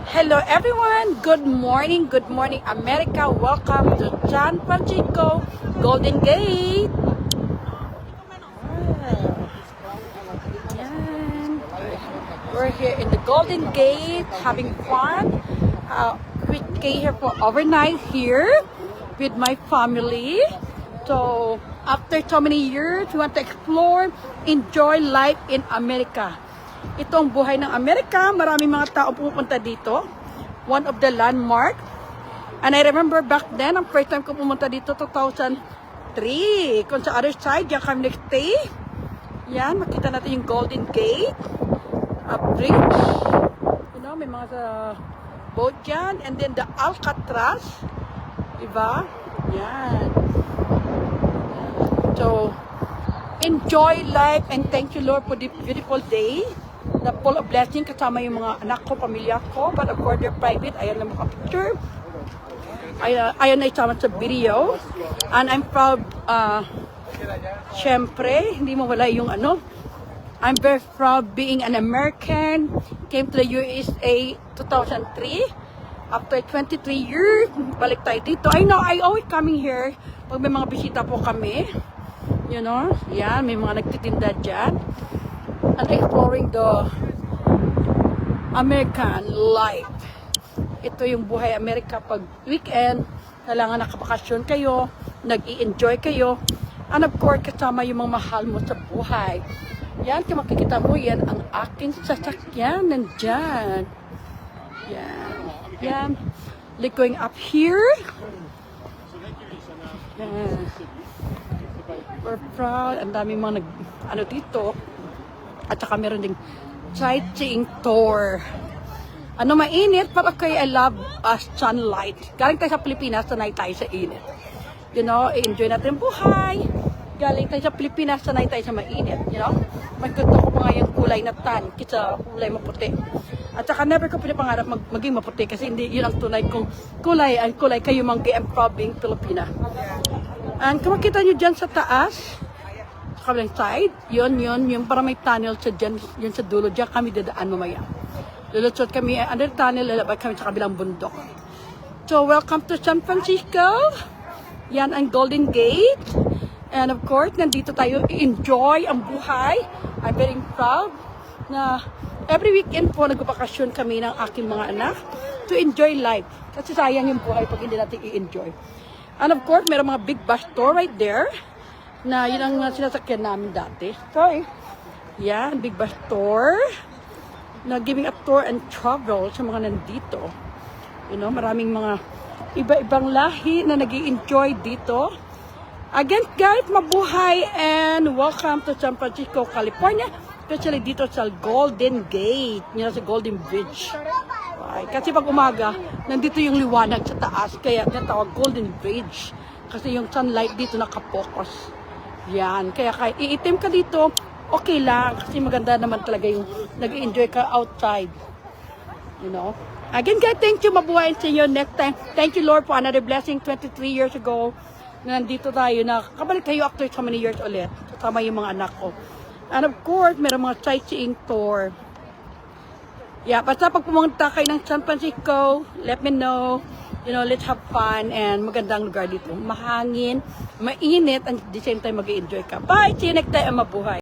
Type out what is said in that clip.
Hello everyone! Good morning America! Welcome to San Francisco Golden Gate! Yan. We're here in the Golden Gate having fun. We came here for overnight here with my family. So after so many years, we want to explore, enjoy life in America. Ito ang buhay ng Amerika. Maraming mga tao pupunta dito. One of the landmark. And I remember back then, ang first time ko pumunta dito, 2003. Kung sa other side, yan kami nag-stay. Yan, makita natin yung Golden Gate. A bridge. You know, may mga boat dyan. And then the Alcatraz. Diba? Yan. So, enjoy life and thank you Lord for the beautiful day. Na full of blessing kasama yung mga anak ko, pamilya ko. But of course, they're private. Ayan lang mga picture. Ayan na isama sa video. And I'm proud, syempre, hindi mawala yung ano. I'm very proud being an American. Came to the USA 2003. After 23 years, balik tayo dito. I know, I always coming here pag may mga bisita po kami. You know, yan, may mga nagtitinda dyan. And exploring the American life. Ito yung buhay Amerika pag weekend. Kailangan nakabakasyon kayo, nag-i-enjoy kayo. And of course, kasama yung mga mahal mo sa buhay. Yan, kung makikita mo, yan ang aking sasakyan. Nandyan. Yan. Yan. Like going up here. Yan. We're proud. Ang daming mga ano dito. At saka meron ding sightseeing tour. Ano, mainit, pero okay, I love sunlight. Galing tayo sa Pilipinas, sanay tayo sa init. You know, enjoy natin buhay. Galing tayo sa Pilipinas, sanay tayo sa mainit. You know, mas gusto ko pa nga yung kulay na tan, kisa kulay maputi. At saka never ko pinapangarap maging maputi kasi hindi yun ang tunay kong kulay. Ang kulay kayo manggi and proud being Filipina. And kung makita nyo dyan sa taas, kabilang side, yun, yung para may tunnel sa dyan, yun sa dulo, dyan kami dadaan mamaya. Lulutsot kami, under tunnel, lalabay kami sa kabilang bundok. So, welcome to San Francisco. Yan ang Golden Gate. And of course, nandito tayo, enjoy ang buhay. I'm very proud na every weekend po, nagbabakasyon kami ng aking mga anak to enjoy life. Kasi sayang yung buhay pag hindi natin i-enjoy. And of course, meron mga big bus store right there. Na yun ang sinasakyan namin dati. Sorry. Yan, big bus tour. Na giving a tour and travel sa mga nandito. You know, maraming mga iba-ibang lahi na nag-i-enjoy dito. Again, guys, mabuhay and welcome to San Francisco, California. Especially dito sa Golden Gate. Yun sa Golden Bridge. Okay. Kasi pag umaga, nandito yung liwanag sa taas. Kaya natawag Golden Bridge. Kasi yung sunlight dito nakapokus. Yan. Kaya kahit iitim ka dito, okay lang. Kasi maganda naman talaga yung nag-enjoy ka outside. You know? Again, guys, thank you. Mabuhay and see you next time. Thank you, Lord, for another blessing 23 years ago. Na nandito tayo na kabalik tayo after so many years ulit. Kasama yung mga anak ko. And of course, meron mga sightseeing tour. Yeah, basta pag pumunta kayo ng San Francisco, let me know. You know, let's have fun and magandang lugar dito. Mahangin, mainit, and at the same time mag-enjoy ka. Bye! See you next time. Mabuhay!